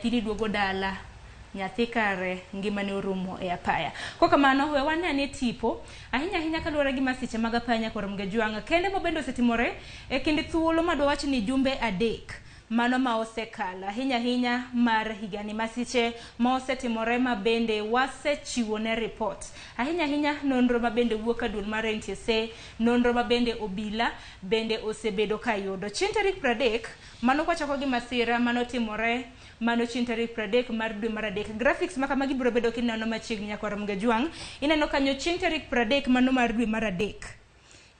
Tini duogo dala, nyathi kare ngimane orumo e apaya. Kok kamano we wanene tipo ahinya kaluwore gi masiche mag apaya nyakoro Mgejwanga kende mobende osetimore e kind thuolo madwa wach ni jumbe adek mano ma osekalo ahinya mar higani masiche ma osetimore ma bende wasechiwo ne report ahinya nonro ma bende wuok aduol mar NTSA nonro ma bende obila bende osebedo kayudo chieng' tarik 30 mano kwachako gi masira mano timore mano chieng' tarik 30 mar dwe mar adek. Graphics ma kama gibiro bedo kineno machiegni nyakoro Mgejwang ineno kanyo chieng' tarik 30 mano mar dwe mar adek.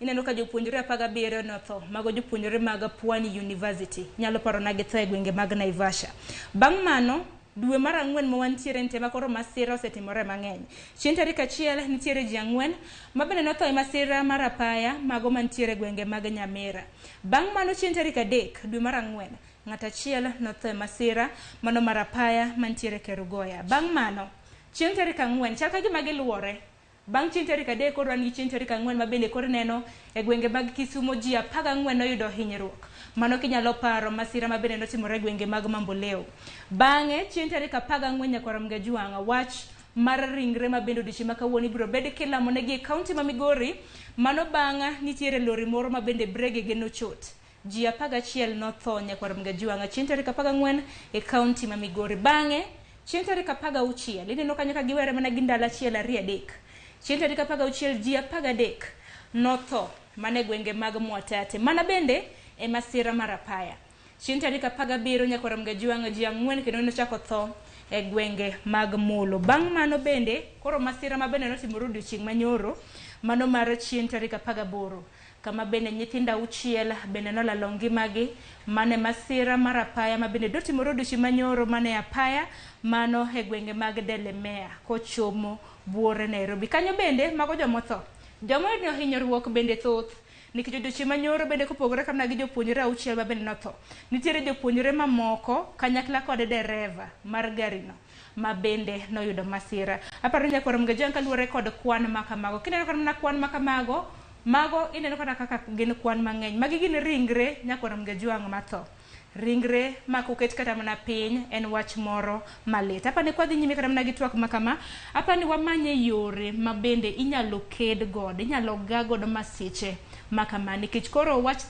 Ineno ka jopuonjre 17 notho mago jopuonjre mag Pwani University nyalo paro na githo e gwenge mag Naivasha. Bang' mano dwe mar 4 ma wantiere ntema koro masira osetimore mang'eny. Chieng' tarik 1 nitiere ji 4 ma bende notho e masira mar apaya mago mantiere gwenge mag Nyamira. Bang' mano chieng' tarik 3 dwe mar 4 ng'at achiel notho e masira mano mar apaya mantiere Kerugoya. Bang' mano chieng' tarik 4 chal ka gima giluore. Bang' chieng' tarik 3 koro an gi chieng' tarik 4 ma bende koro neno e gwenge mag Kisumo ji 14 noyudo hinyruok. Mano kinyalo paro masira ma bende notimore e gwenge mag Mamboleo. Bang'e chieng' tarik 14 nyakoro Mgejwanga wach mar ringre ma bende odiochieng' ma kawuono ibiro bed kilamo negi e kaunti ma Migori. Mano bang'a nitiere lori moro ma bende bregege nochot. Ji 11 notho nyakoro Mgejwanga chieng' tarik 14 e kaunti ma Migori. Bang'e chieng' tarik 16 ineno kanyo ka giwere mana gi ndalo 1 2 3. Chieng' tarik 16 ji 13 notho mane gwenge mag Mwatate mana bende e masira mar apaya. Chieng' tarik 17 nyakoro Mgejwanga ji 4 kendo nochako tho e gwenge mag Molo. Bang' mano bende koro masira ma bende notimore odiochieng' manyoro mano mar chieng' tarik 18 kama bende nyithindo 6 bende nolalo ngimagi mane masira mar apaya ma bende dotimore odiochieng' manyoro mane apaya mano e gwenge mag Delemea kochomo Buore Nairobi. Kanyo bende mago jomotho jomoyudo hinyruok bende thoth nikech odiochieng' manyoro bende kopogore kamna gi jopuonjre 6 ma bende notho. Nitiere jopuonjre mamoko kanyakla kod dereva mar garino ma bende noyudo masira. Aparo nyakoro Mgejwanga kaluwore kod kwan ma kamago. Kineno kana kwan ma kamago mago ineno kaka gin kwan mang'eny. Magi gin ringre nyakoro Mgejwanga matho. Ringre ma koket kata mana piny en wach moro malit. Apani kwa dhi nyime kata mana gi twak makama, apani wamanye yore ma bende inyalo ked godo, inyalo ga godo masiche makama nikech koro wach